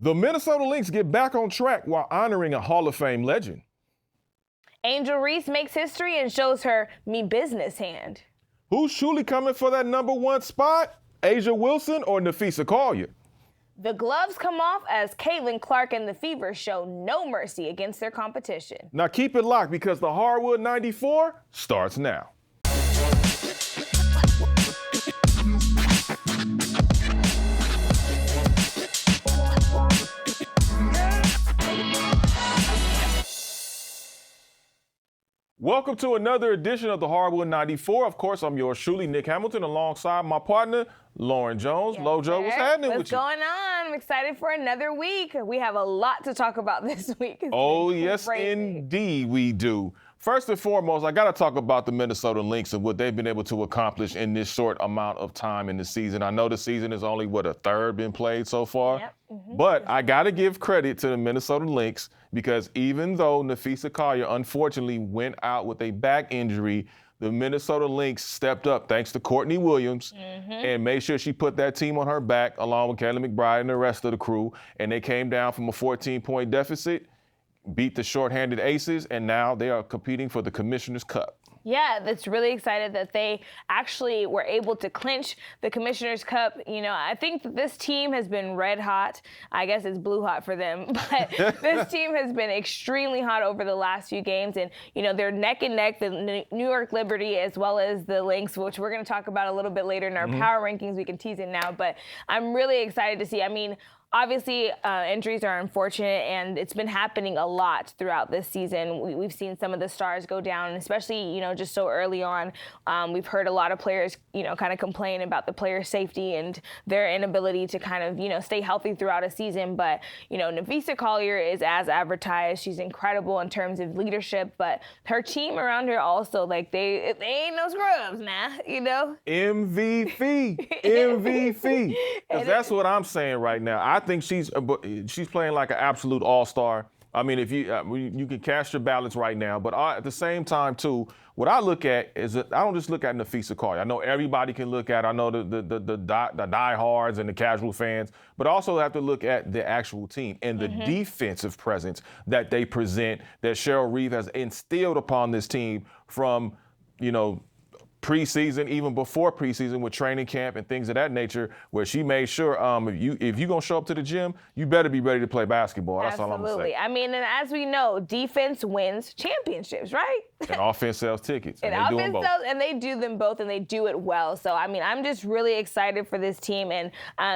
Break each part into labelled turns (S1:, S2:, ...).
S1: The Minnesota Lynx get back on track while honoring a Hall of Fame legend.
S2: Angel Reese makes history and shows her me business hand.
S1: Who's truly coming for that number one spot? Asia Wilson or Nafisa Collier?
S2: The gloves come off as Caitlin Clark and the Fever show no mercy against their competition.
S1: Now keep it locked because the Hardwood 94 starts now. Welcome to another edition of the Hardwood 94. Of course, I'm yours truly, Nick Hamilton, alongside my partner, Lauren Jones.
S2: Yes,
S1: Lojo, what's happening with you?
S2: What's going on? I'm excited for another week. We have a lot to talk about this week.
S1: Oh, yes, indeed we do. First and foremost, I got to talk about the Minnesota Lynx and what they've been able to accomplish in this short amount of time in the season. I know the season is only, a third been played so far?
S2: Yep. Mm-hmm.
S1: But I got to give credit to the Minnesota Lynx because even though Nafisa Collier unfortunately went out with a back injury, the Minnesota Lynx stepped up thanks to Courtney Williams and made sure she put that team on her back along with Kelly McBride and the rest of the crew. And they came down from a 14-point deficit, beat the shorthanded Aces, and now they are competing for the Commissioner's Cup.
S2: Yeah, that's really excited that they actually were able to clinch the Commissioner's Cup. You know, I think that this team has been red hot. I guess it's blue hot for them, but this team has been extremely hot over the last few games. And, you know, they're neck and neck, the New York Liberty as well as the Lynx, which we're going to talk about a little bit later in our power rankings. We can tease it now, but I'm really excited to see. I mean, obviously, injuries are unfortunate, and it's been happening a lot throughout this season. We've seen some of the stars go down, especially, you know, just so early on. We've heard a lot of players, you know, kind of complain about the player safety and their inability to kind of, you know, stay healthy throughout a season. But, you know, Nafisa Collier is as advertised. She's incredible in terms of leadership, but her team around her also, like, they ain't no scrubs now, you know?
S1: MVP. Because that's what I'm saying right now. I think she's playing like an absolute all-star. I mean, if you can cast your ballots right now, but at the same time too, what I look at is that I don't just look at Nafisa Collier. I know everybody can look at. I know the diehards and the casual fans, but also have to look at the actual team and the defensive presence that they present. That Cheryl Reeve has instilled upon this team from, you know, preseason, even before preseason with training camp and things of that nature, where she made sure if you're going to show up to the gym, you better be ready to play basketball. That's all I'm going to say.
S2: Absolutely. I mean, and as we know, defense wins championships, right?
S1: And offense sells tickets. And
S2: they do them both, and they do it well. So, I mean, I'm just really excited for this team. And,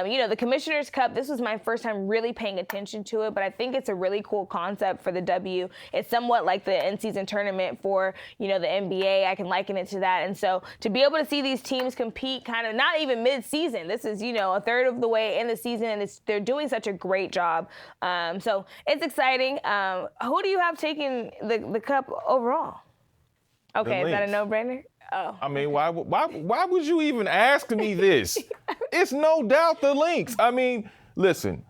S2: you know, the Commissioner's Cup, this was my first time really paying attention to it, but I think it's a really cool concept for the W. It's somewhat like the in-season tournament for, you know, the NBA. I can liken it to that. And so to be able to see these teams compete kind of not even mid-season, this is, you know, a third of the way in the season, and they're doing such a great job. So it's exciting. Who do you have taking the cup overall? Okay, is that a no-brainer? Oh.
S1: I mean, why would you even ask me this? It's no doubt the Lynx. I mean, listen,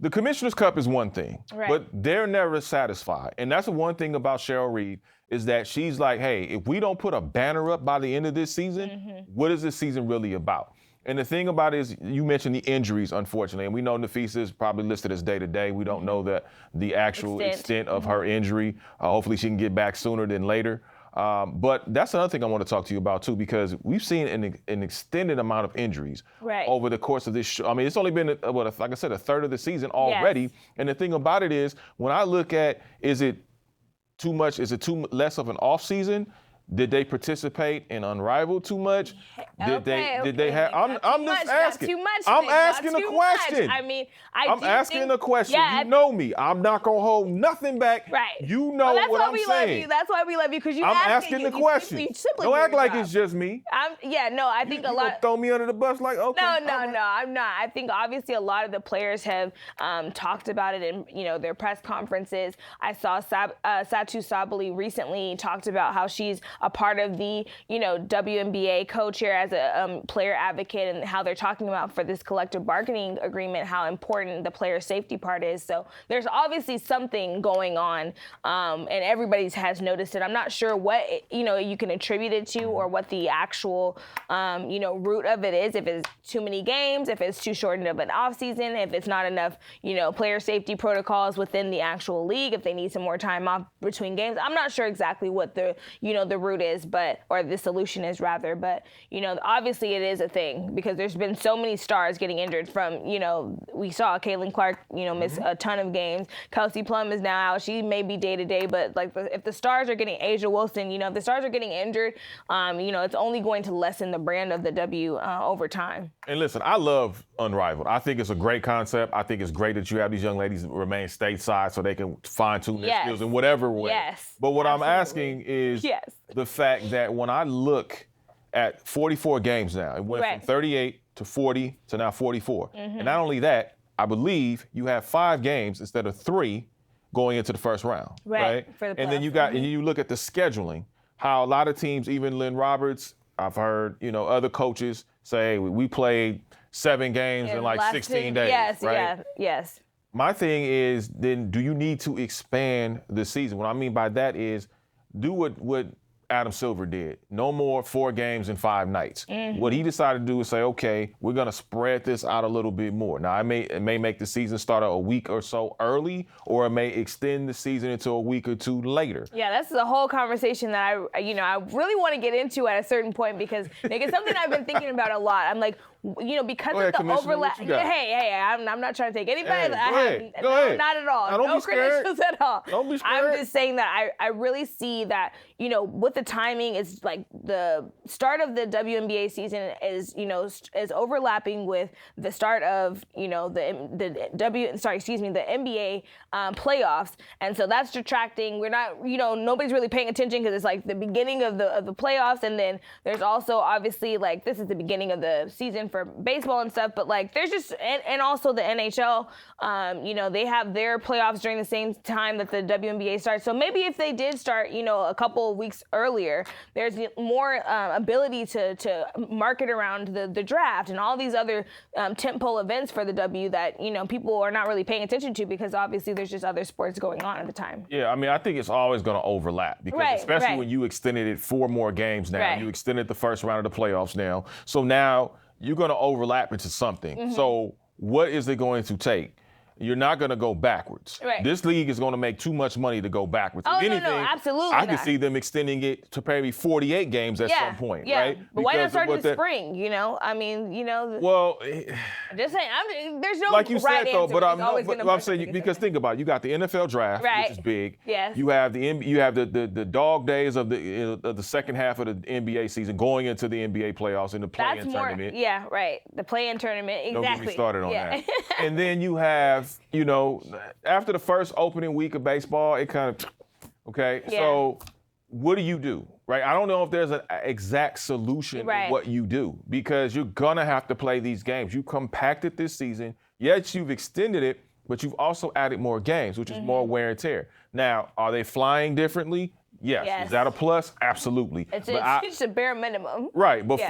S1: the Commissioner's Cup is one thing, but they're never satisfied. And that's the one thing about Cheryl Reeve is that she's like, hey, if we don't put a banner up by the end of this season, what is this season really about? And the thing about it is, you mentioned the injuries, unfortunately, and we know Nafisa is probably listed as day-to-day. We don't know the actual extent of her injury. Hopefully she can get back sooner than later. But that's another thing I want to talk to you about, too, because we've seen an extended amount of injuries over the course of this show. I mean, it's only been, like I said, a third of the season already. Yes. And the thing about it is, when I look at, is it too much? Is it too less of an off season? Did they participate in Unrivaled too much? Did they have? I'm just asking.
S2: Too much.
S1: I'm asking a question.
S2: I mean,
S1: I'm asking a question. Yeah, you know me. I'm not gonna hold nothing back.
S2: Right.
S1: You know what I'm saying.
S2: That's why we love you, because
S1: I'm asking the question. Don't act like it's just me.
S2: I think a lot.
S1: Throw me under the bus like, okay.
S2: No, I'm not. I think obviously a lot of the players have talked about it in, you know, their press conferences. I saw Satu Sabali recently talked about how she's a part of the, WNBA co-chair as a player advocate, and how they're talking about for this collective bargaining agreement, how important the player safety part is. So there's obviously something going on, and everybody has noticed it. I'm not sure what, you can attribute it to, or what the actual, root of it is. If it's too many games, if it's too short of an off season, if it's not enough, player safety protocols within the actual league, if they need some more time off between games. I'm not sure exactly what the, the root is, or the solution is rather, but, obviously it is a thing, because there's been so many stars getting injured from, we saw Caitlin Clark, miss a ton of games. Kelsey Plum is now out. She may be day to day, but if the stars are getting, Asia Wilson, if the stars are getting injured, it's only going to lessen the brand of the W over time.
S1: And listen, I love Unrivaled. I think it's a great concept. I think it's great that you have these young ladies remain stateside so they can fine-tune their skills in whatever way.
S2: Yes.
S1: But what
S2: absolutely.
S1: I'm asking is the fact that when I look at 44 games now, it went from 38 to 40 to now 44. And not only that, I believe you have 5 games instead of 3 going into the first round. Right.
S2: For the
S1: and then you got, and you look at the scheduling, how a lot of teams, even Lynn Roberts, I've heard, other coaches say, we played 7 games in like 16 days.
S2: Yes,
S1: right?
S2: yes.
S1: My thing is, then do you need to expand the season? What I mean by that is, do what Adam Silver did. No more 4 games in 5 nights. What he decided to do is say, okay, we're going to spread this out a little bit more. Now, it may make the season start a week or so early, or it may extend the season into a week or 2 later.
S2: Yeah, that's the whole conversation that I really want to get into at a certain point, because it's something I've been thinking about a lot. I'm like, because of the overlap. Hey, I'm not trying to take anybody.
S1: Go ahead.
S2: Not at all.
S1: No
S2: credentials at all.
S1: Don't be scared.
S2: I'm just saying that I really see that, with the timing, is like the start of the WNBA season is, is overlapping with the start of, the NBA playoffs. And so that's detracting. We're not, nobody's really paying attention, because it's like the beginning of the playoffs. And then there's also obviously like, this is the beginning of the season for baseball and stuff, but like there's just, and also the NHL, they have their playoffs during the same time that the WNBA starts. So maybe if they did start, a couple of weeks earlier, there's more ability to market around the draft and all these other tentpole events for the W that, people are not really paying attention to, because obviously there's just other sports going on at the time.
S1: Yeah, I mean, I think it's always going to overlap, because especially when you extended it 4 more games now, you extended the first round of the playoffs now. So now you're going to overlap into something. So what is it going to take? You're not going to go backwards. This league is going to make too much money to go backwards.
S2: Oh,
S1: if anything,
S2: no, absolutely
S1: I could see them extending it to maybe 48 games at some point, right?
S2: But why not start in the spring, I mean,
S1: Well,
S2: I'm just saying, there's no
S1: like you
S2: right
S1: said, though,
S2: answer.
S1: but I'm saying, because think about it, you got the NFL draft, which is big.
S2: Yes.
S1: You have the dog days of the second half of the NBA season going into the NBA playoffs and the play-in tournament.
S2: Yeah, right. The play-in tournament, exactly.
S1: Don't get me started on that. And then you have, after the first opening week of baseball, it kind of, okay? Yeah. So what do? Right? I don't know if there's an exact solution to what you do, because you're going to have to play these games. You compacted this season. Yes, you've extended it, but you've also added more games, which is more wear and tear. Now, are they flying differently? Yes. Is that a plus? Absolutely.
S2: It's a bare minimum.
S1: Right. But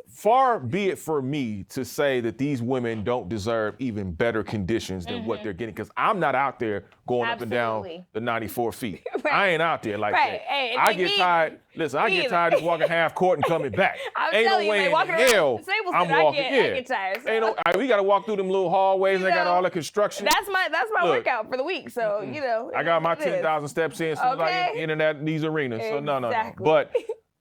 S1: far be it for me to say that these women don't deserve even better conditions than what they're getting, because I'm not out there going up and down the 94 feet. I ain't out there like that.
S2: Hey,
S1: I get tired. Listen, I get tired of walking half court and coming back. Ain't no way in hell I'm walking.
S2: I get tired. So.
S1: Ain't no. We got to walk through them little hallways. They got all the construction.
S2: That's my workout for the week. So
S1: I got my 10,000 steps in. So I get in these arenas. So no. But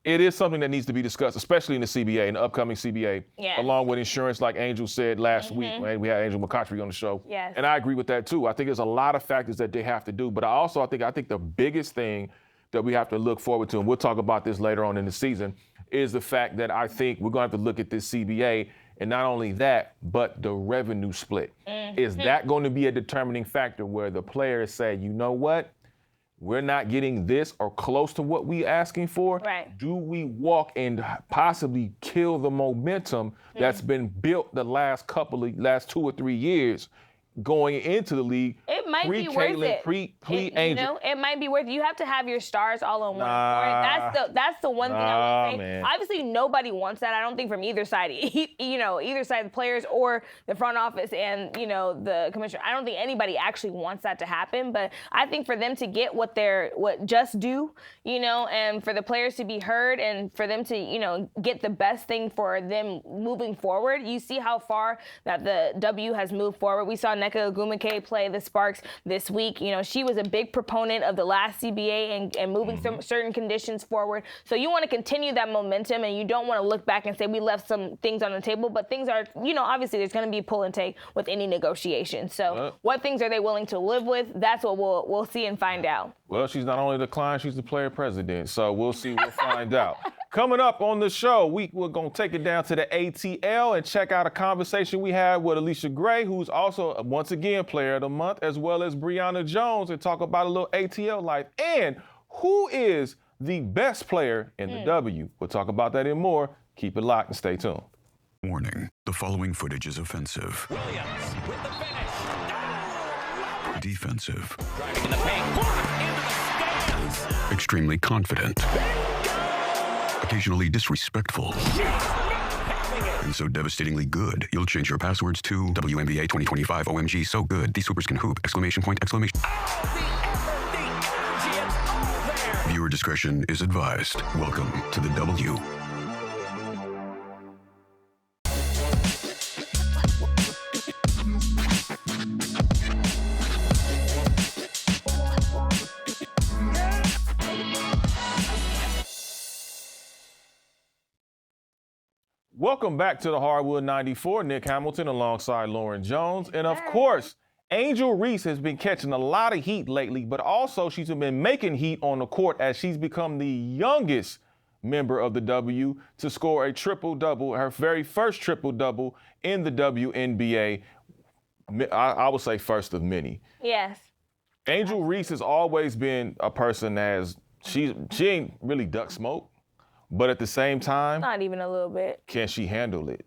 S1: it is something that needs to be discussed, especially in the CBA, in the upcoming CBA, along with insurance, like Angel said last week. Right? We had Angel McCautry on the show.
S2: Yes.
S1: And I agree with that too. I think there's a lot of factors that they have to do. But I think the biggest thing that we have to look forward to, and we'll talk about this later on in the season, is the fact that I think we're going to have to look at this CBA, and not only that, but the revenue split. Is that going to be a determining factor where the players say, you know what? We're not getting this or close to what we're asking for.
S2: Right.
S1: Do we walk and possibly kill the momentum that's been built the last 2 or 3 years going into the league
S2: might be worth it.
S1: Angel.
S2: It might be worth it. You have to have your stars all on one court. That's the one thing I would say.
S1: Man.
S2: Obviously, nobody wants that. I don't think from either side. Either side, the players or the front office and the commissioner. I don't think anybody actually wants that to happen. But I think for them to get what just do, and for the players to be heard and for them to get the best thing for them moving forward. You see how far that the W has moved forward. We saw Nneka Ogwumike play the Sparks this week. She was a big proponent of the last CBA and moving some certain conditions forward. So you want to continue that momentum, and you don't want to look back and say we left some things on the table. But things are, obviously there's going to be pull and take with any negotiation. So what things are they willing to live with? That's what we'll see and find out.
S1: Well, she's not only the client, she's the player president. So we'll see. We'll find out. Coming up on the show, we're going to take it down to the ATL and check out a conversation we had with Alicia Gray, who's also, once again, Player of the Month, as well as Brianna Jones, and talk about a little ATL life. And who is the best player in the W? We'll talk about that and more. Keep it locked and stay tuned.
S3: Warning, the following footage is offensive.
S4: Williams with the finish. Oh,
S3: defensive.
S4: driving in the paint. Into the stands.
S3: Extremely confident. Occasionally disrespectful. And so devastatingly good, you'll change your passwords to WNBA 2025 OMG so good, these Supers can hoop! Exclamation point, exclamation.
S4: Oh, the effort, the energy, it's all there.
S3: Viewer discretion is advised. Welcome to the W.
S1: Welcome back to the Hardwood 94. Nick Hamilton alongside Lauren Jones. And of course, Angel Reese has been catching a lot of heat lately, but also she's been making heat on the court as she's become the youngest member of the W to score a triple-double, her very first triple-double in the WNBA. I would say first of many.
S2: Yes.
S1: Angel Reese has always been a person she ain't really duck smoke. But at the same time,
S2: Not even a little bit.
S1: can she handle it?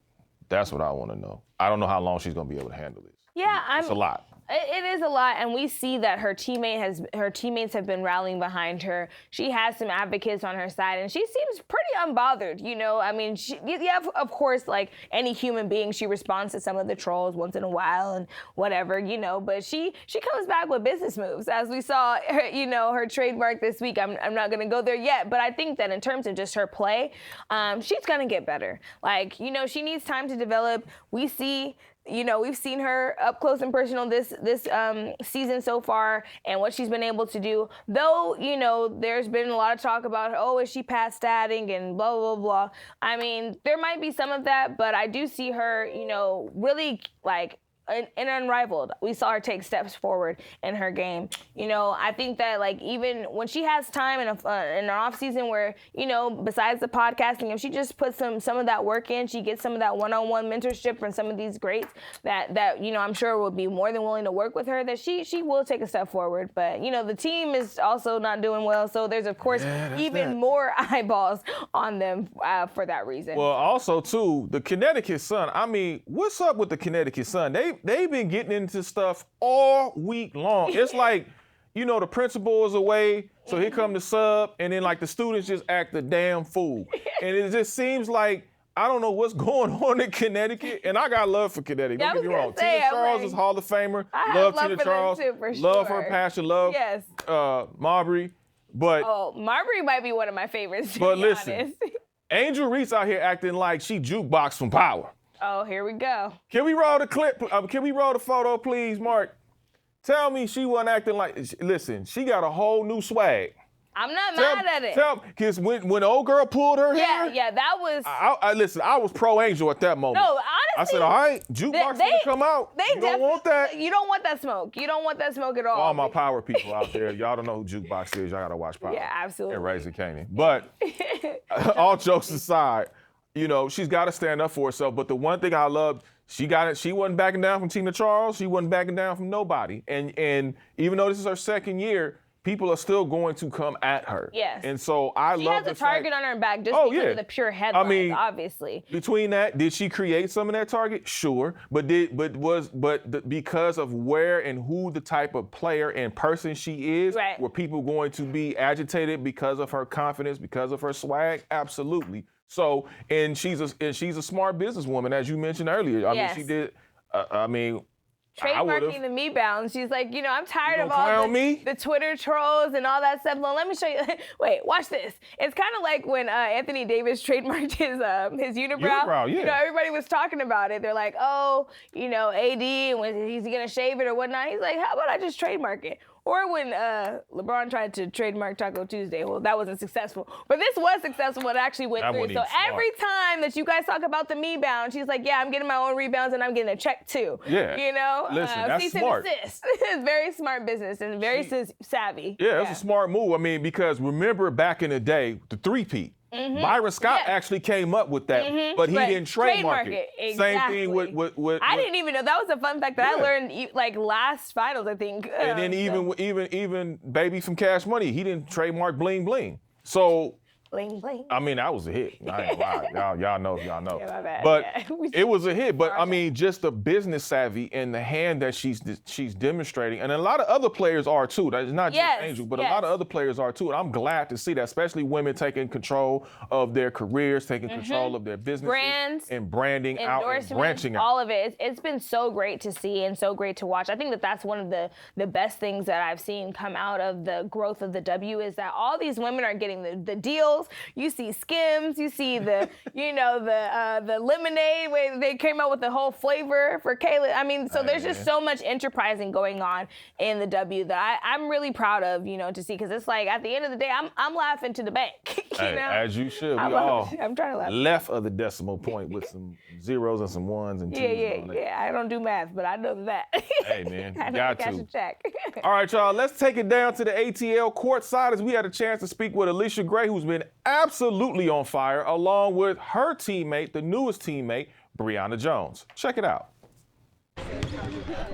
S1: That's what I want to know. I don't know how long she's going to be able to handle this.
S2: Yeah,
S1: It's a lot.
S2: It is a lot, and we see that her teammates have been rallying behind her. She has some advocates on her side, and she seems pretty unbothered. I mean, of course, like any human being, she responds to some of the trolls once in a while and whatever, But she comes back with business moves, as we saw, her trademark this week. I'm not gonna go there yet, but I think that in terms of just her play, she's gonna get better. Like, she needs time to develop. We've seen her up close and personal this season so far and what she's been able to do. Though, there's been a lot of talk about, is she past statting and blah, blah, blah. I mean, there might be some of that, but I do see her, really and unrivaled. We saw her take steps forward in her game. I think that even when she has time in an off season where, besides the podcasting, if she just puts some of that work in, she gets some of that one-on-one mentorship from some of these greats that I'm sure will be more than willing to work with her, that she will take a step forward. But, the team is also not doing well. So there's, of course, even more eyeballs on them for that reason.
S1: Well, also, too, the Connecticut Sun. I mean, what's up with the Connecticut Sun? They've been getting into stuff all week long. It's like, the principal is away, so here come the sub, and then the students just act a damn fool. And it just seems like, I don't know what's going on in Connecticut, and I got love for Connecticut. Don't get me wrong. Tina Charles is Hall of Famer. Love Tina Charles.
S2: Too, for
S1: love
S2: sure.
S1: her passion. Love Marbury. But
S2: Marbury might be one of my favorites, to
S1: but
S2: be
S1: listen,
S2: honest.
S1: Angel Reese out here acting like she jukebox from Power.
S2: Oh, here we go.
S1: Can we roll the clip? Can we roll the photo, please, Mark? Tell me she wasn't acting like. Listen, she got a whole new swag.
S2: I'm not mad at it.
S1: Because when old girl pulled her hair.
S2: Yeah, that was.
S1: Listen, I was pro Angel at that moment.
S2: No, honestly.
S1: I said, all right, jukebox gonna come out. You don't want that.
S2: You don't want that smoke. You don't want that smoke at all.
S1: For all my Power people out there, y'all don't know who jukebox is. Y'all gotta watch Power.
S2: Yeah, absolutely.
S1: And Raising Kanan. But all jokes aside. She's got to stand up for herself. But the one thing I love, she wasn't backing down from Tina Charles. She wasn't backing down from nobody. And even though this is her second year, people are still going to come at her.
S2: Yes.
S1: And so I
S2: She
S1: love
S2: has a target on her back just
S1: Oh,
S2: because
S1: yeah.
S2: of the pure headlines,
S1: I mean,
S2: obviously.
S1: Between that, did she create some of that target? Sure, because of where and who the type of player and person she is,
S2: Right.
S1: were people going to be agitated because of her confidence, because of her swag? Absolutely. So, and she's a smart businesswoman, as you mentioned earlier. I mean,
S2: Yes.
S1: she did. I mean, I would've-
S2: Trademarking the me bounds. She's like, you know, I'm tired
S1: You
S2: of
S1: gonna
S2: all
S1: clown me?
S2: the Twitter trolls and all that stuff. Well, let me show you. Wait, watch this. It's kind of like when Anthony Davis trademarked his unibrow.
S1: Unibrow, yeah.
S2: You know, everybody was talking about it. They're like, oh, you know, AD, when he's gonna shave it or whatnot. He's like, how about I just trademark it? Or when LeBron tried to trademark Taco Tuesday. Well, that wasn't successful. But this was successful. It actually went
S1: That
S2: through.
S1: wasn't
S2: So
S1: even smart.
S2: every time that you guys talk about the me bound, she's like, yeah, I'm getting my own rebounds and I'm getting a check too.
S1: Yeah.
S2: You know?
S1: Listen, that's
S2: cease and
S1: smart.
S2: desist. It's very smart business and very savvy.
S1: Yeah, it's a smart move. I mean, because remember back in the day, the three-peat. Byron Scott
S2: Yeah.
S1: actually came up with that, but he
S2: Right.
S1: didn't trademark it.
S2: Exactly.
S1: Same thing with
S2: I didn't even know. That was a fun fact that
S1: Yeah.
S2: I learned like last finals, I think.
S1: And then even Baby from Cash Money, he didn't trademark Bling Bling. So
S2: Bling bling.
S1: I mean, that was a hit. I ain't gonna lie. Y'all know.
S2: Yeah, my bad.
S1: But
S2: Yeah.
S1: it was a hit. But I mean, just the business savvy and the hand that she's demonstrating, and a lot of other players are too. That's not
S2: Yes,
S1: just Angel, but
S2: yes.
S1: a lot of other players are too. And I'm glad to see that, especially women taking control of their careers, taking control of their businesses,
S2: Brands,
S1: and branding out and
S2: endorsements,
S1: branching out.
S2: all of it. It's been so great to see and so great to watch. I think that that's one of the best things that I've seen come out of the growth of the W is that all these women are getting the deals. You see Skims, you see the the lemonade where they came out with the whole flavor for Kayla. I mean, so there's just so much enterprising going on in the W that I'm really proud of, to see, because it's like at the end of the day, I'm laughing to the bank.
S1: Hey, as you should.
S2: I'm trying to laugh.
S1: Left of the decimal point with some zeros and some ones and twos. and all that.
S2: Yeah. I don't do math, but I know that.
S1: Hey, man,
S2: I
S1: you
S2: know
S1: got
S2: to cash
S1: to.
S2: a check.
S1: All right, y'all, let's take it down to the ATL courtside as we had a chance to speak with Alicia Gray, who's been absolutely on fire, along with her teammate, the newest teammate, Brianna Jones. Check it out.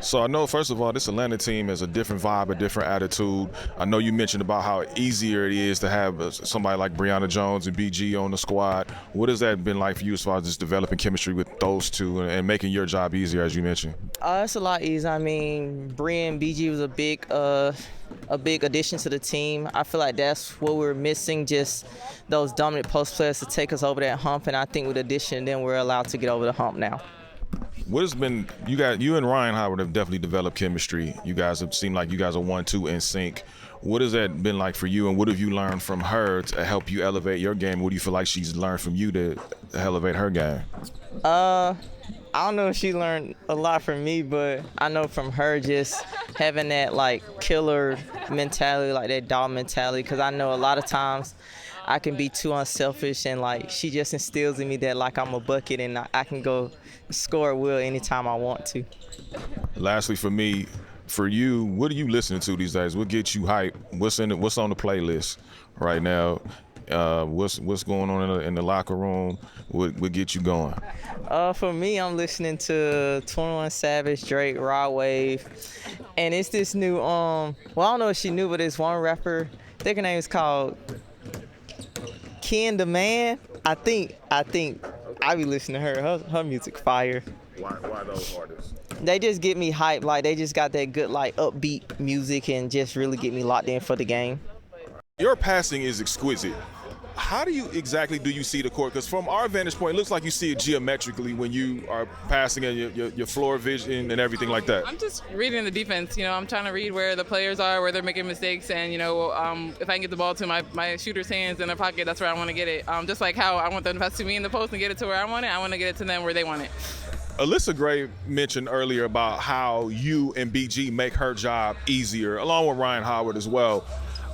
S1: So I know, first of all, this Atlanta team has a different vibe, a different attitude. I know you mentioned about how easier it is to have somebody like Brianna Jones and BG on the squad. What has that been like for you as far as just developing chemistry with those two and making your job easier, as you mentioned?
S5: It's a lot easier. I mean, Bree and BG was a big addition to the team. I feel like that's what we're missing, just those dominant post players to take us over that hump. And I think with addition, then we're allowed to get over the hump now.
S1: What has been, you and Ryan Howard have definitely developed chemistry. You guys have seemed like you guys are 1-2 in sync. What has that been like for you, and what have you learned from her to help you elevate your game? What do you feel like she's learned from you to elevate her game?
S5: I don't know if she learned a lot from me, but I know from her just having that like killer mentality, like that dog mentality, because I know a lot of times I can be too unselfish, and like she just instills in me that like I'm a bucket and I can go score at will anytime I want to.
S1: Lastly, for me, for you, what are you listening to these days? What gets you hype? What's on the playlist right now? What's going on in the locker room? What gets you going?
S5: For me, I'm listening to 21 Savage, Drake, Rod Wave, and it's this new well, I don't know if she knew, but it's one rapper. I think her name is called Ken the Man. I think I be listening to her. Her music fire.
S1: Why those artists?
S5: They just get me hyped. Like they just got that good like upbeat music and just really get me locked in for the game.
S1: Your passing is exquisite. How do you see the court? Because from our vantage point, it looks like you see it geometrically when you are passing and your floor vision and everything like that.
S6: I'm just reading the defense. I'm trying to read where the players are, where they're making mistakes, and if I can get the ball to my shooter's hands in their pocket, that's where I want to get it. Just like how I want them to pass to me in the post and get it to where I want to get it to them where they want it.
S1: Alyssa Gray mentioned earlier about how you and BG make her job easier, along with Ryan Howard as well.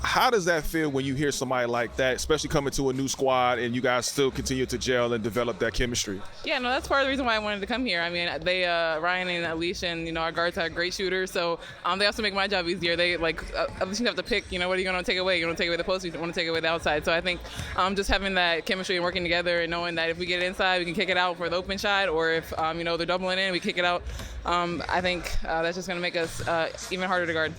S1: How does that feel when you hear somebody like that, especially coming to a new squad and you guys still continue to gel and develop that chemistry?
S6: Yeah, no, that's part of the reason why I wanted to come here. I mean, they, Ryan and Alicia and, our guards are great shooters, so they also make my job easier. They, at least you have to pick, what are you going to take away? You want to take away the post, you want to take away the outside. So I think just having that chemistry and working together and knowing that if we get it inside, we can kick it out for the open shot, or if, they're doubling in, we kick it out I think that's just going to make us even harder to guard.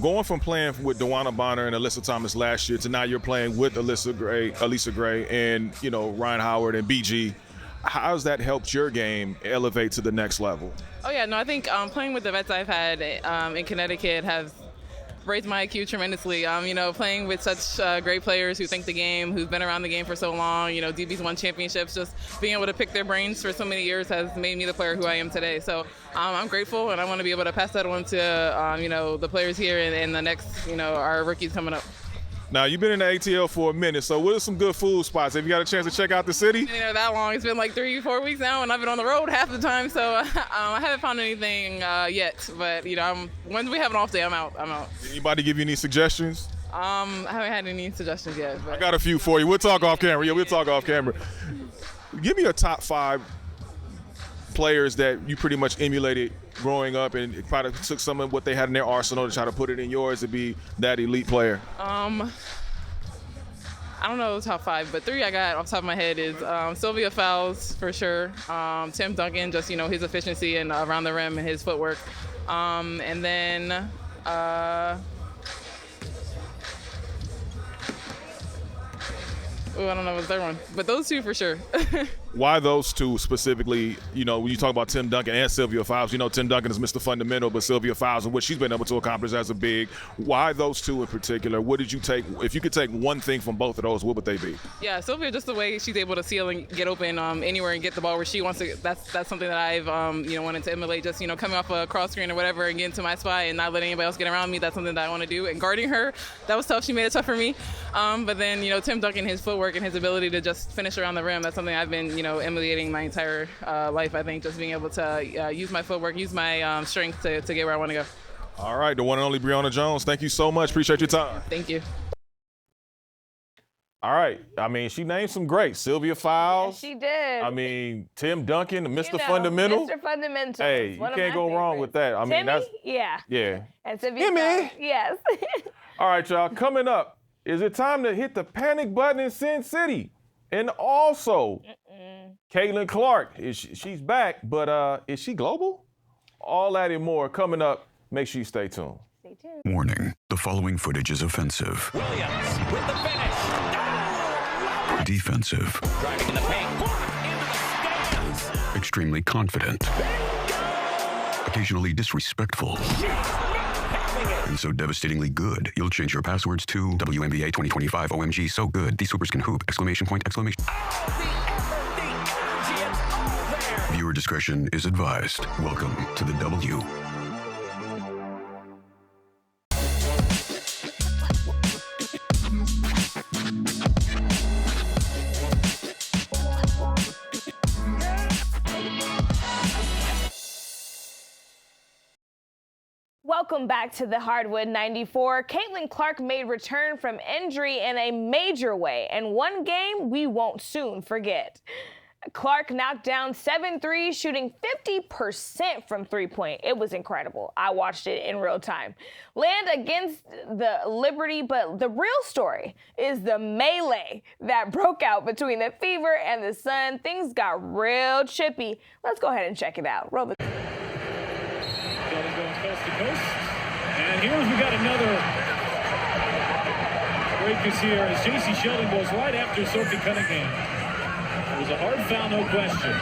S1: Going from playing with DeWanna Bonner and Alyssa Thomas last year to now you're playing with Elisa Gray, and Ryan Howard and BG, how has that helped your game elevate to the next level?
S6: Oh yeah, no, I think playing with the vets I've had in Connecticut has raised my IQ tremendously. Playing with such great players who think the game, who've been around the game for so long, DB's won championships, just being able to pick their brains for so many years has made me the player who I am today. So I'm grateful, and I want to be able to pass that on to, the players here and the next, our rookies coming up.
S1: Now, you've been in the ATL for a minute, so what are some good food spots? Have you got a chance to check out the city?
S6: Been there that long. It's been like 3-4 weeks now, and I've been on the road half the time, so I haven't found anything yet. But, when we have an off day, I'm out.
S1: Anybody give you any suggestions?
S6: I haven't had any suggestions yet. But
S1: I got a few for you. We'll talk off camera. Yeah, we'll talk off camera. Give me a top 5 players that you pretty much emulated growing up and probably took some of what they had in their arsenal to try to put it in yours to be that elite player.
S6: I don't know the top 5, but 3 I got off the top of my head is Sylvia Fowles for sure, Tim Duncan, just his efficiency and around the rim and his footwork, and then I don't know what's the third one, but those 2 for sure.
S1: Why those 2 specifically? When you talk about Tim Duncan and Sylvia Fowles, Tim Duncan is Mr. Fundamental, but Sylvia Fowles and what she's been able to accomplish as a big. Why those 2 in particular? What did you take? If you could take one thing from both of those, what would they be?
S6: Yeah, Sylvia, just the way she's able to seal and get open anywhere and get the ball where she wants to. That's something that I've wanted to emulate. Just coming off a cross screen or whatever and getting to my spot and not letting anybody else get around me. That's something that I want to do. And guarding her, that was tough. She made it tough for me. But then Tim Duncan, his footwork and his ability to just finish around the rim. That's something I've been emulating my entire life. I think just being able to use my footwork, use my strength to get where I want to go.
S1: All right, the one and only Breonna Jones. Thank you so much. Appreciate your time.
S6: Thank you.
S1: All right. She named some greats. Sylvia Fowles.
S2: Yes, she did.
S1: Tim Duncan, Mr. Fundamental.
S2: Mr. Fundamental.
S1: Hey, you can't go wrong with that.
S2: Timmy?
S1: That's
S2: yeah. And Sylvia
S1: Timmy.
S2: Fowles. Yes.
S1: All right, y'all. Coming up, is it time to hit the panic button in Sin City? And also, Caitlin Clark, she's back, but is she global? All that and more coming up. Make sure you stay tuned.
S2: Stay tuned.
S3: Warning, the following footage is offensive,
S4: Williams with the finish.
S3: defensive,
S4: Driving in the paint. Clark into the stands.
S3: extremely confident, occasionally disrespectful, and so devastatingly good, you'll change your passwords to WNBA 2025 OMG so good, these supers can hoop, exclamation point, exclamation.
S4: Oh, the effort, the energy, it's all there.
S3: Viewer discretion is advised. Welcome to the W.
S2: Welcome back to the Hardwood 94. Caitlin Clark made return from injury in a major way, and one game we won't soon forget. Clark knocked down 7 threes, shooting 50% from three-point. It was incredible. I watched it in real time. Land against the Liberty, but the real story is the melee that broke out between the Fever and the Sun. Things got real chippy. Let's go ahead and check it out. Roll the
S7: Going coast to coast. And here we got another breakers here as J.C. Sheldon goes right after Sophie Cunningham. It was a hard foul, no question.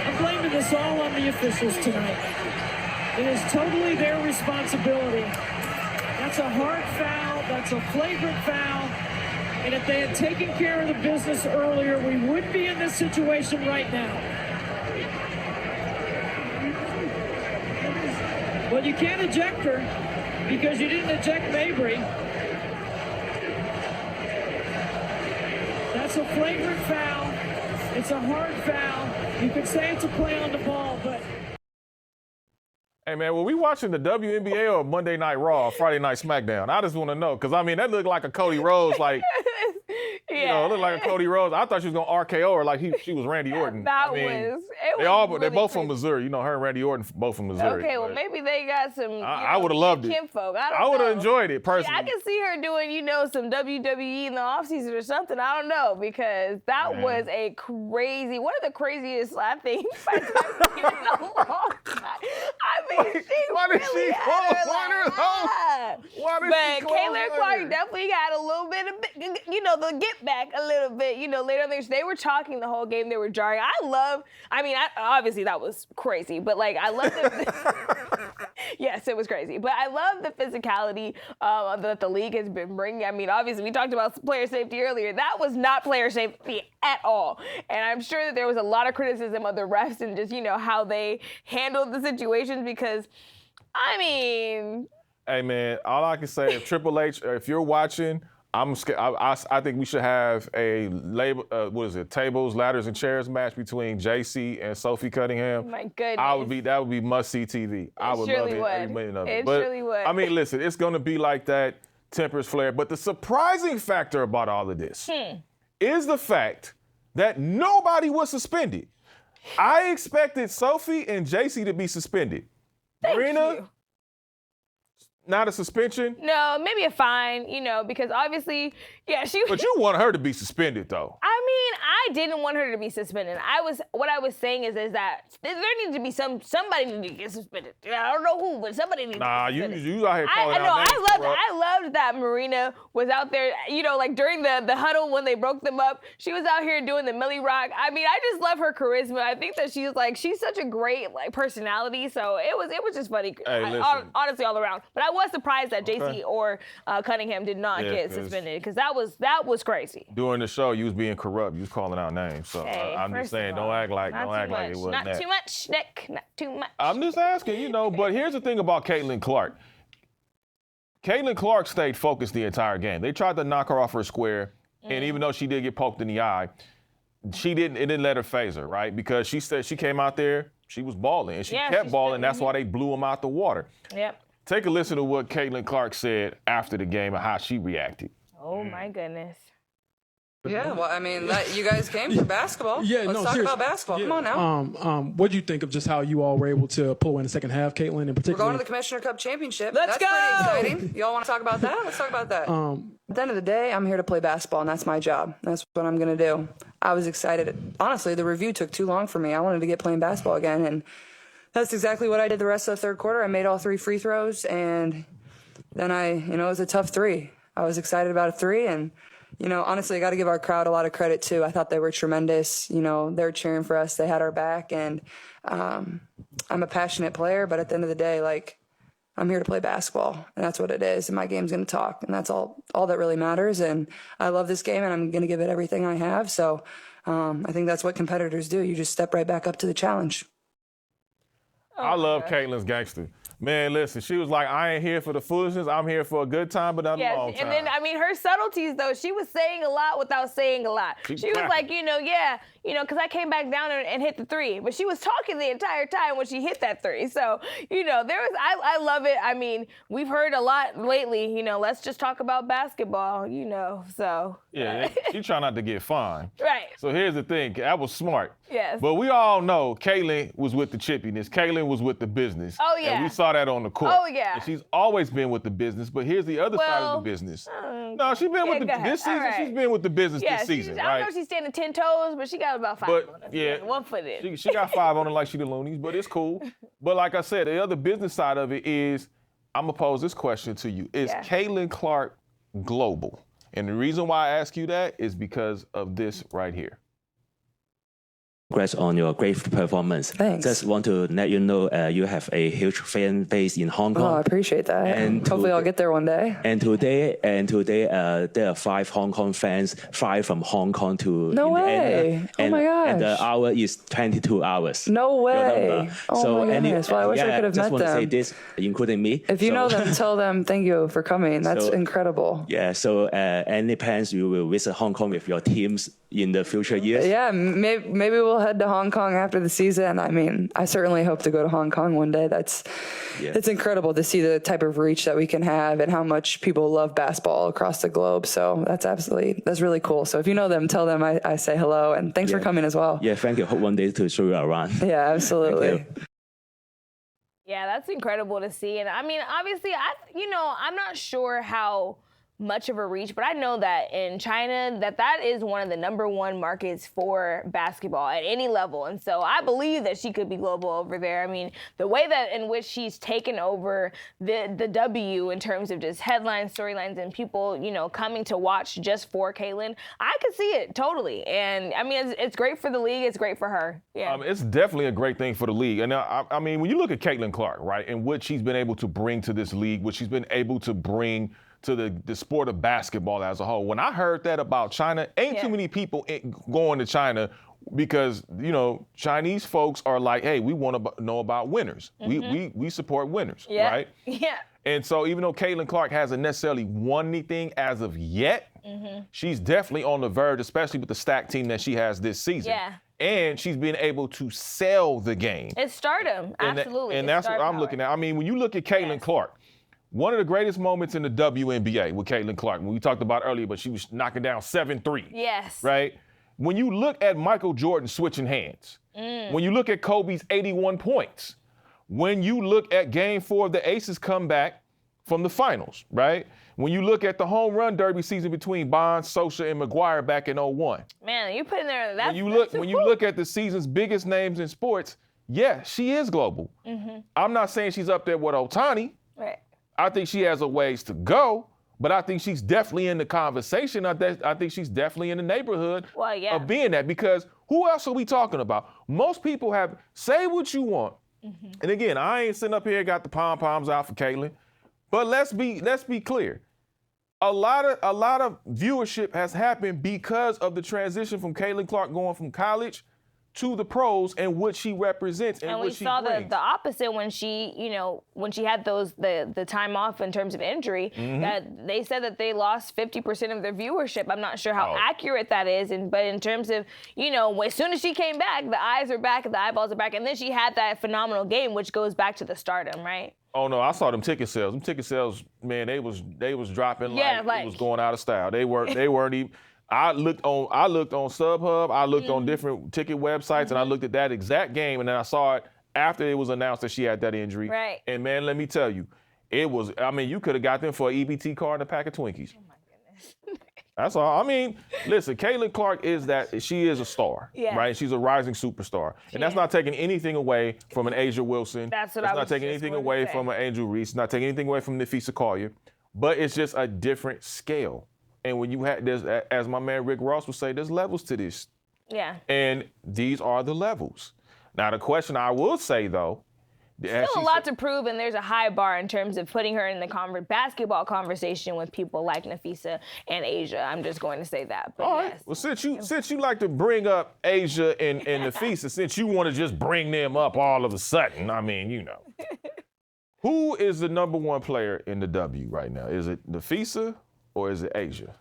S8: I'm blaming this all on the officials tonight. It is totally their responsibility. That's a hard foul. That's a flagrant foul. And if they had taken care of the business earlier, we wouldn't be in this situation right now. Well, you can't eject her because you didn't eject Mabry. That's a flagrant foul. It's a hard foul. You could say it's a play on the ball, but...
S1: Hey, man, were we watching the WNBA or Monday Night Raw, Friday Night SmackDown? I just want to know, because, that looked like a Cody Rhodes, like, You know, it looked like a Cody Rhodes. I thought she was going to RKO her like she was Randy Orton. They're both from Missouri. You know, her and Randy Orton both from Missouri.
S2: Okay, well, maybe they got some
S1: I would have loved it.
S2: Kinfolk.
S1: I would have enjoyed it, personally.
S2: Yeah, I can see her doing, some WWE in the offseason or something. I don't know, because that was a crazy, one of the craziest slap things I've seen in a long time. I mean,
S1: Why did she call her home?
S2: But Caitlin Clark definitely got a little bit of, the get back a little bit. Later on, they were talking the whole game. They were jarring. Obviously that was crazy, but I love yes, it was crazy. But I love the physicality that the league has been bringing. I mean, obviously we talked about player safety earlier. That was not player safety at all. And I'm sure that there was a lot of criticism of the refs and just, how they handled the situations because,
S1: Hey, man, all I can say, if Triple H, if you're watching, I'm scared. I think we should have a tables, ladders, and chairs match between JC and Sophie Cunningham.
S2: My goodness.
S1: That would be must-see TV. I would love it. Every minute of it.
S2: It surely would.
S1: I mean, listen, it's going to be like that. Tempers flare. But the surprising factor about all of this is the fact that nobody was suspended. I expected Sophie and JC to be suspended. Marina, not a suspension?
S2: No, maybe a fine, because obviously, she was.
S1: But you want her to be suspended, though.
S2: I didn't want her to be suspended. What I was saying is that there needs to be somebody needs to get suspended. I don't know who, but somebody needs to get suspended.
S1: You out here calling out names.
S2: I loved that Marina was out there, during the huddle when they broke them up. She was out here doing the Millie Rock. I just love her charisma. I think that she's such a great personality. So it was just funny, honestly, all around. But I was surprised that JC or Cunningham did not get suspended because that was crazy.
S1: During the show, you was being corrupt. You was calling out names. So I'm just saying, don't act like it wasn't that.
S2: Not too much, Nick. Not too much.
S1: I'm just asking, But here's the thing about Caitlin Clark. Caitlin Clark stayed focused the entire game. They tried to knock her off her square, and even though she did get poked in the eye, it didn't let her phase her, right? Because she said she came out there, she was balling, and she kept balling. That's why they blew them out the water.
S2: Yep.
S1: Take a listen to what Caitlin Clark said after the game and how she reacted.
S2: Oh, my goodness.
S9: Yeah, well, you guys came for basketball. Let's talk about basketball. Come on now.
S10: What do you think of just how you all were able to pull in the second half, Caitlin, in particular?
S9: We're going to the Commissioner Cup Championship.
S10: Let's
S9: go! Pretty exciting. Y'all want to talk about that? Let's talk about that. At the end of the day, I'm here to play basketball, and that's my job. That's what I'm going to do. I was excited. Honestly, the review took too long for me. I wanted to get playing basketball again, and that's exactly what I did the rest of the third quarter. I made all 3 free throws, and then it was a tough 3. I was excited about a 3, and honestly, I got to give our crowd a lot of credit, too. I thought they were tremendous. They were cheering for us. They had our back. And I'm a passionate player, but at the end of the day, I'm here to play basketball. And that's what it is. And my game's going to talk. And that's all that really matters. And I love this game, and I'm going to give it everything I have. So I think that's what competitors do. You just step right back up to the challenge.
S1: I love Caitlin's gangster. Man, listen, she was like, I ain't here for the foolishness. I'm here for a good time, but not a long time.
S2: And then, her subtleties, though, she was saying a lot without saying a lot. She was like, because I came back down and hit the 3. But she was talking the entire time when she hit that 3. So, I love it. We've heard a lot lately, let's just talk about basketball, so.
S1: Yeah, she trying not to get fined.
S2: Right.
S1: So here's the thing. That was smart.
S2: Yes.
S1: But we all know Caitlin was with the chippiness. Caitlin was with the business.
S2: Oh, yeah.
S1: And we saw that on the court.
S2: Oh, yeah.
S1: And she's always been with the business, but here's the other side of the business. No, she's been with this season. Right. She's been with the business this season,
S2: I don't know if she's standing 10 toes, but she got about 5 on her. 1 foot in.
S1: She got 5 on her like she the Loonies, but it's cool. But like I said, the other business side of it is, I'm going to pose this question to you. Is Caitlin Clark global? And the reason why I ask you that is because of this right here.
S11: Congrats on your great performance.
S9: Thanks.
S11: Just want to let you know you have a huge fan base in Hong Kong.
S9: Oh, I appreciate that. And hopefully I'll get there one day.
S11: And today, there are 5 Hong Kong fans fly from Hong Kong to
S9: No way. Oh my gosh.
S11: And the hour is 22 hours.
S9: No way. Oh my goodness. Well, I wish I could have met them.
S11: Just want to say this, including me.
S9: If you know them, tell them thank you for coming. That's incredible.
S11: Yeah. So any plans you will visit Hong Kong with your teams in the future years?
S9: Yeah. Maybe we'll she'll head to Hong Kong after the season, I mean, I certainly hope to go to Hong Kong one day. It's incredible to see the type of reach that we can have and how much people love basketball across the globe. So that's really cool. So if you know them, tell them I say hello, and thanks for coming as well.
S11: Yeah, thank you. Hope one day to show you around.
S9: Yeah, absolutely.
S2: Yeah, that's incredible to see. And I mean, obviously, I'm not sure how much of a reach, but I know that in China that is one of the #1 markets for basketball at any level. And so I believe that she could be global over there. I mean, the way that in which she's taken over the W in terms of just headlines, storylines, and people, coming to watch just for Caitlin, I could see it totally. And I mean, it's great for the league. It's great for her. Yeah.
S1: It's definitely a great thing for the league. And I mean, when you look at Caitlin Clark, right, and what she's been able to bring to this league, what she's been able to bring to the sport of basketball as a whole. When I heard that about China, ain't too many people going to China because, Chinese folks are like, hey, we want to know about winners. Mm-hmm. We support winners, right?
S2: Yeah.
S1: And so even though Caitlin Clark hasn't necessarily won anything as of yet, she's definitely on the verge, especially with the stacked team that she has this season.
S2: Yeah.
S1: And she's been able to sell the game.
S2: It's stardom, absolutely.
S1: And that's what I'm looking at. I mean, when you look at Caitlin Clark, one of the greatest moments in the WNBA with Caitlin Clark, when we talked about earlier, but she was knocking down 7 threes.
S2: Yes.
S1: Right? When you look at Michael Jordan switching hands, when you look at Kobe's 81 points, when you look at Game 4 of the Aces comeback from the finals, right? When you look at the home run derby season between Bonds, Sosa, and McGuire back in 01.
S2: Man, you put in there that.
S1: When you look at the season's biggest names in sports, yeah, she is global. I'm not saying she's up there with Ohtani.
S2: Right.
S1: I think she has a ways to go, but I think she's definitely in the conversation. I think she's definitely in the neighborhood of being that, because who else are we talking about? Most people say what you want. And again, I ain't sitting up here got the pom-poms out for Caitlin, but let's be clear. A lot of viewership has happened because of the transition from Caitlin Clark going from college to the pros and what she represents and what she brings.
S2: And we saw the opposite when she, when she had the time off in terms of injury, that they said that they lost 50% of their viewership. I'm not sure how accurate that is, but in terms of, as soon as she came back, the eyes are back, the eyeballs are back, and then she had that phenomenal game, which goes back to the stardom, right?
S1: Oh no, I saw them ticket sales. Them ticket sales, man, they was dropping like it was going out of style. They weren't even. I looked on StubHub, I looked on different ticket websites, and I looked at that exact game, and then I saw it after it was announced that she had that injury.
S2: Right.
S1: And man, let me tell you, you could have got them for an EBT card and a pack of Twinkies.
S2: Oh my goodness.
S1: That's all. I mean, listen, Caitlin Clark she is a star, right? She's a rising superstar. And that's not taking anything away from an Asia Wilson.
S2: That's what
S1: it's
S2: I was
S1: not taking anything away from an Angel Reese. It's not taking anything away from Nafisa Collier. But it's just a different scale. And when you as my man Rick Ross would say, there's levels to this.
S2: Yeah.
S1: And these are the levels. Now, the question I will say, though,
S2: still a lot to prove, and there's a high bar in terms of putting her in the basketball conversation with people like Nafisa and Asia. I'm just going to say that. But
S1: all right. Well, since you like to bring up Asia and Nafisa, since you want to just bring them up all of a sudden, I mean, who is the #1 player in the W right now? Is it Nafisa or is it Asia?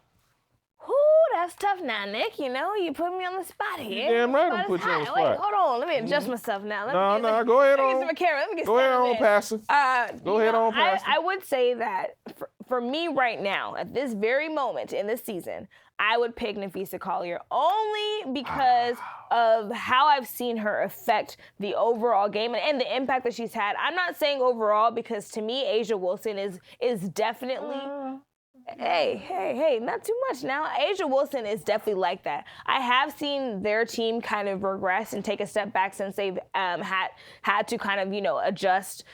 S2: That's tough now, Nick. You put me on the spot here.
S1: Damn right, I'm put you on the spot.
S2: Wait, hold on. Let me adjust myself now.
S1: No, go ahead on.
S2: Let me get some camera. Let me get
S1: Go ahead on, Pastor. Go ahead on, Pastor.
S2: I would say that for me right now, at this very moment in this season, I would pick Nafisa Collier only because of how I've seen her affect the overall game and the impact that she's had. I'm not saying overall, because to me, Asia Wilson is definitely... Hey, not too much now. Asia Wilson is definitely like that. I have seen their team kind of regress and take a step back since they've had to kind of, adjust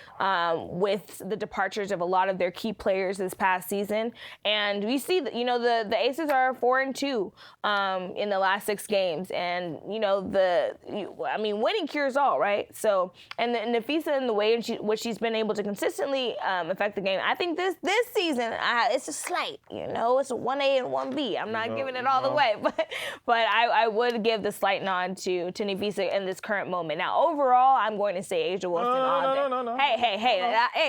S2: with the departures of a lot of their key players this past season. And we see that, the Aces are 4-2 in the last 6 games. And, winning cures all, right? So, and Nafisa in the way in which she's been able to consistently affect the game, I think this season, it's just slight. It's a 1A and 1B. I'm not giving it all the way, but I would give the slight nod to Nafisa in this current moment. Now, overall, I'm going to say Asia Wilson all day.
S1: No.
S2: Hey,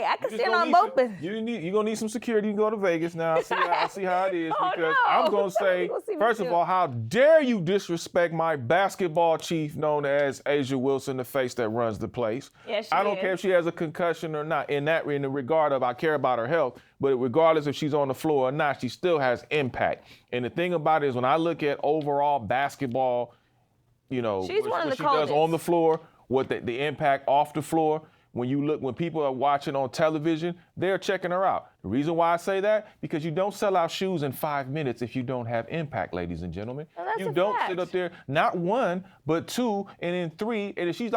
S2: I can stand on both.
S1: You're going to need some security. You can go to Vegas now. I see how it is. Because I'm going to say, first of all, how dare you disrespect my basketball chief known as Asia Wilson, the face that runs the place.
S2: Yes,
S1: I don't care if she has a concussion or not. In the regard of I care about her health, but regardless if she's on the floor or not, she still has impact. And the thing about it is when I look at overall basketball,
S2: she's
S1: what
S2: one of
S1: she
S2: the
S1: does on the floor, what the impact off the floor, when people are watching on television, they're checking her out. The reason why I say that, because you don't sell out shoes in 5 minutes if you don't have impact, ladies and gentlemen. You don't sit up there, not one, but two, and then three, and she's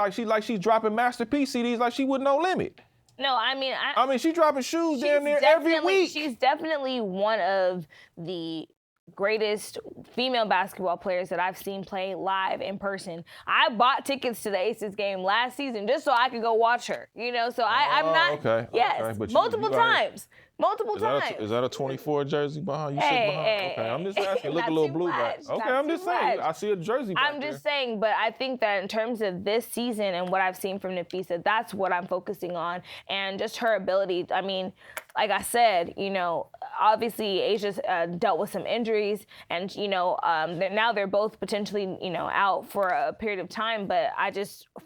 S1: dropping masterpiece CDs like she would No Limit.
S2: No, I mean,
S1: she's dropping shoes damn near every week.
S2: She's definitely one of the greatest female basketball players that I've seen play live in person. I bought tickets to the Aces game last season just so I could go watch her. So I'm not.
S1: Okay.
S2: Yes,
S1: okay.
S2: multiple times. Multiple times.
S1: Is that a 24 jersey behind you?
S2: Hey,
S1: okay, I'm just asking. Look a little blue back. Okay, I'm just saying. I see a jersey back
S2: I'm just saying, but I think that in terms of this season and what I've seen from Nafisa, that's what I'm focusing on, and just her ability. I mean, like I said, obviously Asia's dealt with some injuries, and now they're both potentially out for a period of time. But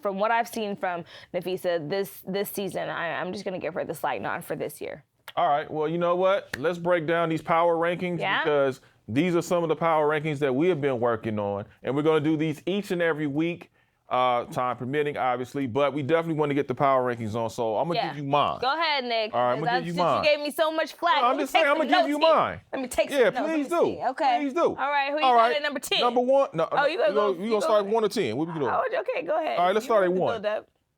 S2: from what I've seen from Nafisa this season, I'm just gonna give her the slight nod for this year.
S1: All right, well, you know what? Let's break down these power rankings because these are some of the power rankings that we have been working on. And we're going to do these each and every week, time permitting, obviously. But we definitely want to get the power rankings on, so I'm going to give you mine.
S2: Go ahead, Nick.
S1: All right, I'm going to give you mine.
S2: You gave me so much flack.
S1: No, I'm just saying, I'm going to give you mine.
S2: Let me take some notes.
S1: Please do.
S2: Okay.
S1: Please do.
S2: All right, who you got at number 10?
S1: Number 1. No,
S2: you going
S1: to start at 1 or 10. What we doing?
S2: Oh, okay, go ahead.
S1: All right, let's start at 1.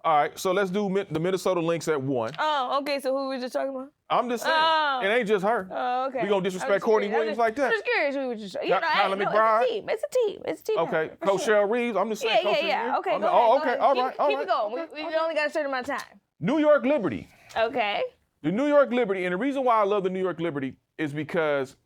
S1: All right, so let's do the Minnesota Lynx at 1.
S2: Oh, okay, so who were we just talking about?
S1: I'm just saying, it ain't just her.
S2: Oh, okay.
S1: We gonna disrespect Courtney Williams like that?
S2: I'm just curious who we just.
S1: Kyler McBride.
S2: It's a team.
S1: Okay, Coach Cheryl Reeves. I'm just saying.
S2: Yeah. Okay, go ahead.
S1: All right.
S2: Keep it going. We only got a certain amount of time.
S1: New York Liberty.
S2: Okay.
S1: The New York Liberty, and the reason why I love the New York Liberty is because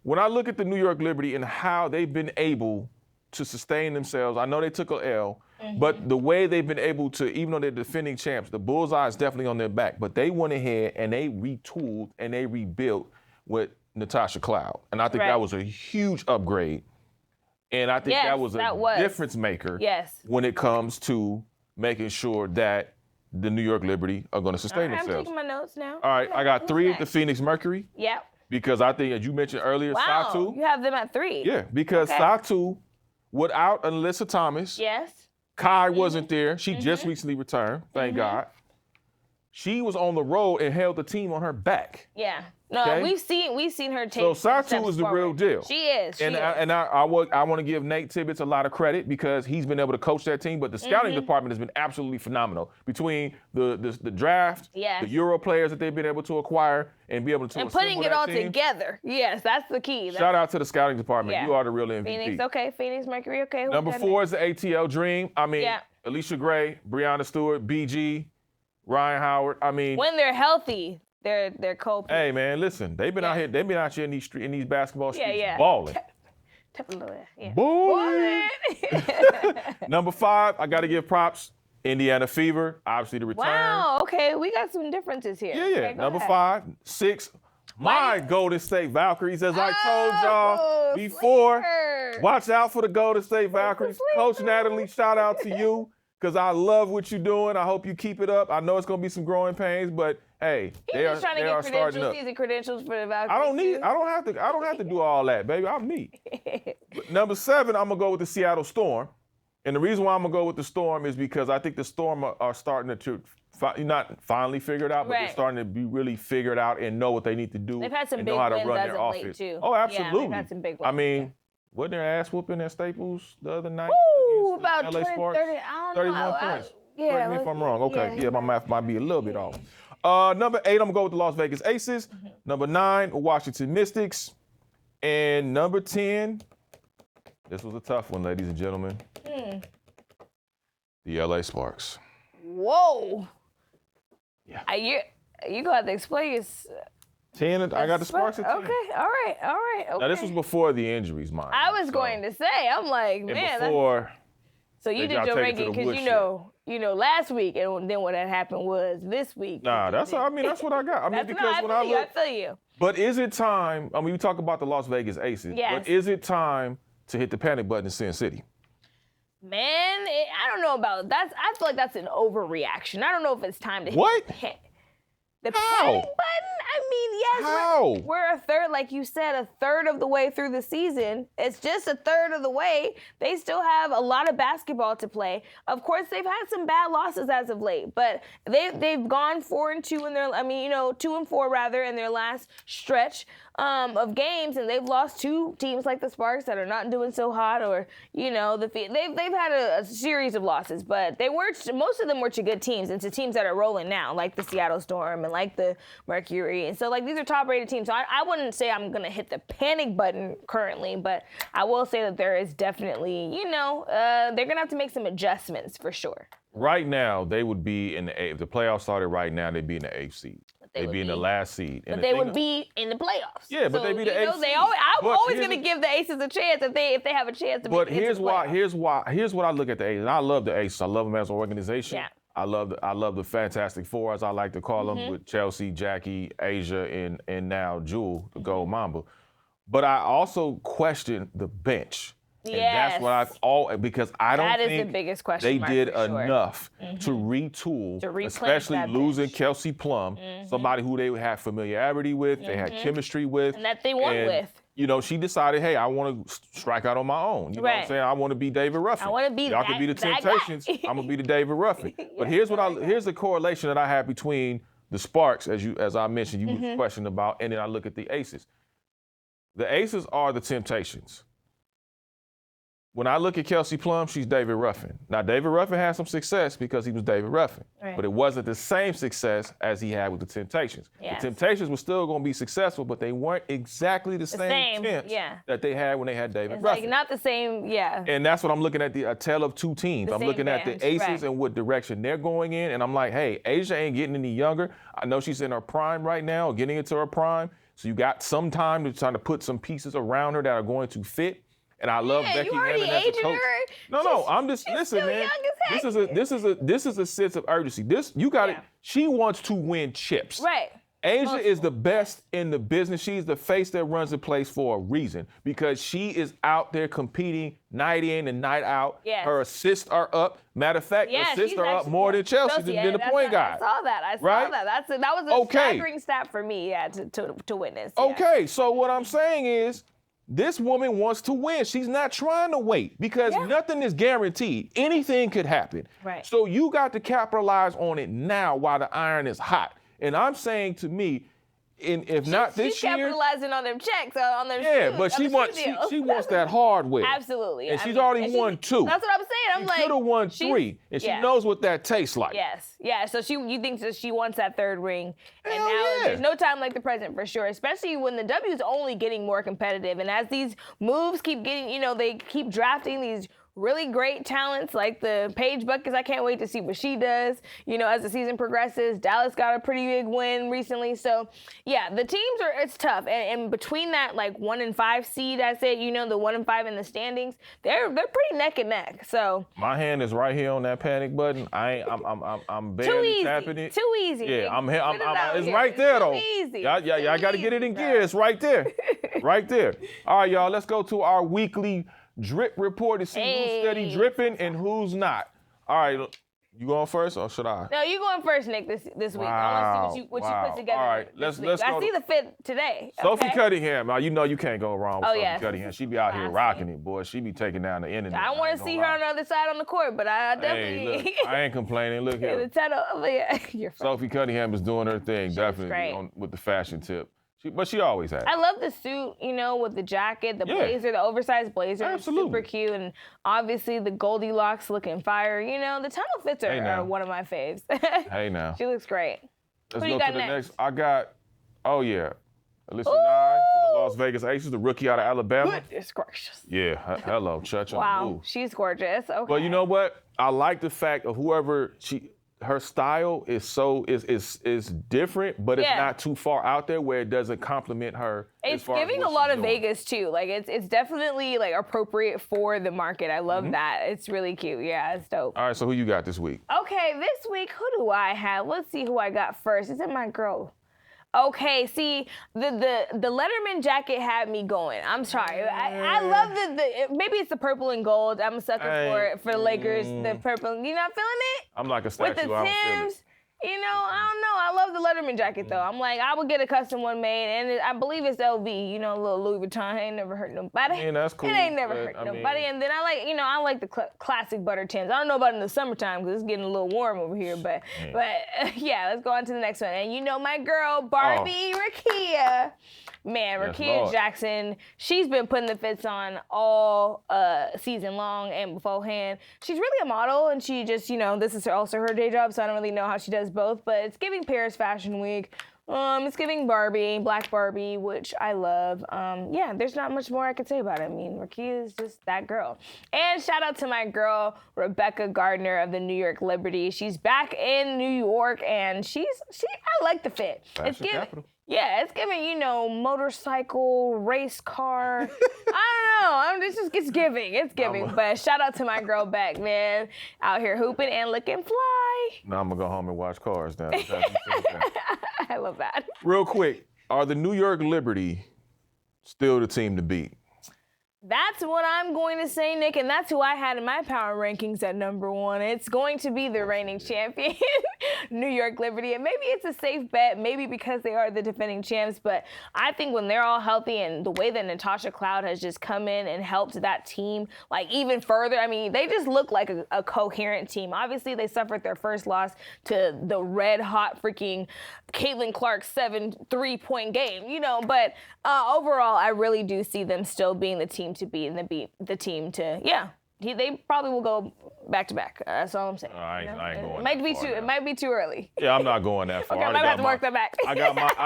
S1: when I look at the New York Liberty and how they've been able to sustain themselves, I know they took an L. But the way they've been able to, even though they're defending champs, the bullseye is definitely on their back. But they went ahead and they retooled and they rebuilt with Natasha Cloud. And I think that was a huge upgrade. And I think that was a difference maker when it comes to making sure that the New York Liberty are going to sustain themselves.
S2: I'm taking my notes now.
S1: All right, I got 3 at the Phoenix Mercury.
S2: Yep.
S1: Because I think, as you mentioned earlier,
S2: wow,
S1: Satu.
S2: You have them at 3.
S1: Yeah, because Satu, without Alyssa Thomas.
S2: Yes.
S1: Kai wasn't there. She just recently returned, thank God. She was on the road and held the team on her back.
S2: Yeah. No, we've seen her take.
S1: So Satu is the real deal.
S2: She is.
S1: I want to give Nate Tibbetts a lot of credit because he's been able to coach that team. But the scouting department has been absolutely phenomenal between the draft, the Euro players that they've been able to acquire, and be able to
S2: and putting it all together. Yes, that's the key.
S1: Shout out to the scouting department. You are the real MVP.
S2: Phoenix Mercury. Okay.
S1: Number 4 is the ATL Dream. I mean, Alicia Gray, Breonna Stewart, BG, Ryan Howard. I mean,
S2: when they're healthy. They're cold.
S1: Hey man, listen, they've been out here. They've been out here in these basketball streets balling. Boy. Number 5, I got to give props. Indiana Fever, obviously the return.
S2: Wow. Okay, we got some differences here.
S1: Yeah.
S2: Okay,
S1: Number 5, 6. My Golden State Valkyries, as I told y'all before. Watch out for the Golden State Valkyries. Coach Natalie, shout out to you. Because I love what you're doing. I hope you keep it up. I know it's going to be some growing pains, but hey, they are starting up.
S2: Season credentials for the Valkyries.
S1: I don't have to do all that, baby. I'm me. Number 7, I'm going to go with the Seattle Storm. And the reason why I'm going to go with the Storm is because I think the Storm are starting to not finally figured out, but they're starting to be really figured out and know what they need to do.
S2: They've had some
S1: and
S2: big
S1: know how to
S2: wins
S1: run
S2: as
S1: their
S2: of
S1: offense.
S2: late too.
S1: Oh, absolutely.
S2: Yeah, they've had some big wins.
S1: I mean, wasn't there ass whooping at Staples the other night?
S2: Woo, about 20, 30, I don't
S1: 31
S2: know.
S1: points.
S2: Yeah.
S1: Correct me if I'm wrong. Okay, yeah, my math might be a little bit off. Number 8, I'm going to go with the Las Vegas Aces. Number 9, Washington Mystics. And number 10, this was a tough one, ladies and gentlemen. The LA Sparks.
S2: Whoa.
S1: Yeah.
S2: You going to have to explain
S1: 10. I got the Sparks at 10.
S2: Okay, all right. Okay.
S1: Now, this was before the injuries, mind.
S2: I was going to say, I'm like,
S1: And
S2: man.
S1: before.
S2: So you did your ranking because you know last week, and then what had happened was this week.
S1: Nah, that's what I got. I mean, because when I look.
S2: I feel you.
S1: But is it time? I mean, we talk about the Las Vegas Aces.
S2: Yes.
S1: But is it time to hit the panic button in Sin City?
S2: Man, I don't know about that. I feel like that's an overreaction. I don't know if it's time to hit the panic button. I mean, yes, we're a third, like you said, a third of the way through the season. It's just a third of the way. They still have a lot of basketball to play. Of course, they've had some bad losses as of late, but they've gone 4-2 in their, 2-4 rather in their last stretch of games, and they've lost to teams like the Sparks that are not doing so hot, or they've had a series of losses, but most of them were to good teams and to teams that are rolling now, like the Seattle Storm and like the Mercury, and so like these are top-rated teams. So I wouldn't say I'm gonna hit the panic button currently, but I will say that there is definitely they're gonna have to make some adjustments for sure.
S1: Right now, they would be in the eighth. If the playoffs started right now, they'd be in the 8th seed. They'd be in the last seed.
S2: But they would be in the playoffs.
S1: Yeah, but they'd be the 8th seed.
S2: I'm always going to give the Aces a chance if they have a chance to be in the playoffs.
S1: Here's what I look at the Aces. And I love the Aces. I love them as an organization.
S2: Yeah.
S1: I love the Fantastic Four, as I like to call them, with Chelsea, Jackie, Asia, and now Jewel, the Gold Mamba. But I also question the bench. And that's what because I don't think
S2: that is the biggest question
S1: they did enough to retool, especially losing Kelsey Plum, somebody who they had familiarity with, they had chemistry with.
S2: And that they won with.
S1: She decided, hey, I want to strike out on my own. You know what I'm saying? I want to be David Ruffin.
S2: I want to be
S1: Y'all can be the Temptations. I'm going to be the David Ruffin. But here's the correlation that I have between the Sparks, as I mentioned, you was questioning about, and then I look at the Aces. The Aces are the Temptations. When I look at Kelsey Plum, she's David Ruffin. Now, David Ruffin had some success because he was David Ruffin, but it wasn't the same success as he had with the Temptations.
S2: Yes.
S1: The Temptations were still going to be successful, but they weren't exactly the same Temps that they had when they had David Ruffin.
S2: Like not the same,
S1: And that's what I'm looking at, a tale of two teams. I'm looking at the Aces and what direction they're going in, and I'm like, hey, Asia ain't getting any younger. I know she's in her prime right now, getting into her prime, so you got some time to try to put some pieces around her that are going to fit. And I love Becky Hammon as a coach. No, I'm just listen, man. This is a sense of urgency. You got it. She wants to win chips.
S2: Right.
S1: Asia is the best in the business. She's the face that runs the place for a reason because she is out there competing night in and night out.
S2: Yes.
S1: Her assists are up. Matter of fact, assists are up more than Chelsea than the point guard.
S2: I saw that. That was a staggering stat for me, to witness. Yeah.
S1: Okay, so what I'm saying is, this woman wants to win. She's not trying to wait because nothing is guaranteed. Anything could happen.
S2: Right.
S1: So you got to capitalize on it now while the iron is hot. And I'm saying to me, if not this
S2: she's
S1: year,
S2: capitalizing on them checks, on them
S1: but she wants that hardware.
S2: Absolutely.
S1: And she's already won 2.
S2: That's what I'm saying.
S1: She could have won 3, and she knows what that tastes like.
S2: Yes. Yeah. So you think that she wants that third ring, and
S1: Hell
S2: now there's no time like the present for sure. Especially when the W is only getting more competitive, and as these moves keep getting, they keep drafting these really great talents like the Paige Buckets. I can't wait to see what she does, as the season progresses. Dallas got a pretty big win recently. So, yeah, the teams it's tough. And between that, 1 and 5 seed, I said, the 1 and 5 in the standings, they're pretty neck and neck. So
S1: my hand is right here on that panic button. I'm barely tapping it.
S2: Too easy.
S1: Yeah, it's right there, though.
S2: Easy.
S1: Y'all got to get it in gear. It's right there. Right there. All right, y'all, let's go to our weekly drip report to see who's steady dripping and who's not. All right, you going first or should I?
S2: No, you going first, Nick, this week. I want to see what you put together.
S1: All right, let's go.
S2: I see the fit today.
S1: Sophie
S2: okay?
S1: Cunningham. Now, you can't go wrong with Sophie Cunningham. She be out here rocking it, boy. She be taking down the internet.
S2: I want to see her on the other side on the court, but I definitely.
S1: Hey, look, I ain't complaining. Look here.
S2: The title, you're
S1: Sophie Cunningham is doing her thing, definitely with the fashion tip. But she always has.
S2: I love the suit, with the jacket, the blazer, the oversized blazer.
S1: Absolutely.
S2: Super cute. And obviously the Goldilocks looking fire. The tunnel fits are one of my faves.
S1: Hey, now.
S2: She looks great.
S1: Let's go to the next. I got, Alyssa Nye from the Las Vegas Aces, the rookie out of Alabama.
S2: Goodness gracious.
S1: Yeah, hello, Church on the move.
S2: She's gorgeous. Okay.
S1: But you know what? I like the fact of whoever her style is different, but it's not too far out there where it doesn't complement her.
S2: It's giving a lot of Vegas too. Like it's definitely like appropriate for the market. I love that. It's really cute. Yeah, it's dope.
S1: All right, so who you got this week?
S2: Okay, this week, who do I have? Let's see who I got first. Is it my girl? Okay, see, the Letterman jacket had me going. I'm sorry. I love maybe it's the purple and gold. I'm a sucker for the Lakers. The purple. You not feeling it?
S1: I'm like a statue.
S2: With the
S1: I don't feel
S2: Timbs.
S1: it.
S2: You know, I don't know. I love the Letterman jacket though. I'm like, I would get a custom one made, and I believe it's LV. You know, a little Louis Vuitton. Ain't never hurt nobody.
S1: Yeah, that's cool.
S2: It ain't never hurt nobody. And then I like the classic butter Timbs. I don't know about in the summertime because it's getting a little warm over here, but yeah, let's go on to the next one. And you know my girl Barbie Rakia. Man, Rakia Jackson, she's been putting the fits on all season long and beforehand. She's really a model, and she just, this is also her day job, so I don't really know how she does both, but it's giving Paris Fashion Week. It's giving Barbie, Black Barbie, which I love. Yeah, there's not much more I could say about it. I mean, Rakia is just that girl. And shout out to my girl, Rebecca Gardner of the New York Liberty. She's back in New York, and I like the fit.
S1: Fashion capital.
S2: Yeah, it's giving, motorcycle, race car. I don't know. It's giving. It's giving. But shout out to my girl Beck, man. Out here hooping and looking fly.
S1: Now I'm going to go home and watch cars now.
S2: I love that.
S1: Real quick, are the New York Liberty still the team to beat?
S2: That's what I'm going to say, Nick, and that's who I had in my power rankings at number 1. It's going to be the reigning champion, New York Liberty, and maybe it's a safe bet, maybe because they are the defending champs, but I think when they're all healthy and the way that Natasha Cloud has just come in and helped that team, like, even further, I mean, they just look like a coherent team. Obviously, they suffered their first loss to the red-hot freaking Caitlin Clark 7 3-point game, but overall, I really do see them still being the team to beat and the team to, they probably will go back to back. That's all I'm saying.
S1: I ain't going.
S2: It might be too early.
S1: Yeah, I'm not going that far.
S2: Okay, I might have to work that back.
S1: I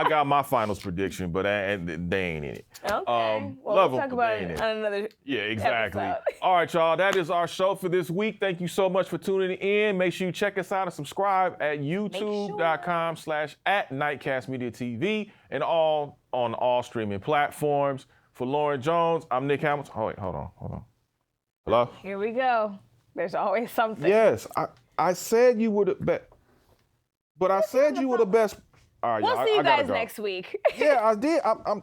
S1: got my finals prediction, but they ain't in it.
S2: Okay. Well,
S1: love
S2: we'll talk about it on another.
S1: Yeah, exactly.
S2: Episode.
S1: All right, y'all. That is our show for this week. Thank you so much for tuning in. Make sure you check us out and subscribe at youtube.com/@NightcastMediaTV and on all streaming platforms. For Lauren Jones, I'm Nick Hamilton. Oh, wait, hold on. Hello?
S2: Here we go. There's always something.
S1: Yes, I said you were the best. But I said you were the best. All right,
S2: we'll
S1: y'all,
S2: see you
S1: I gotta
S2: guys
S1: go.
S2: next week.
S1: Yeah, I did. I'm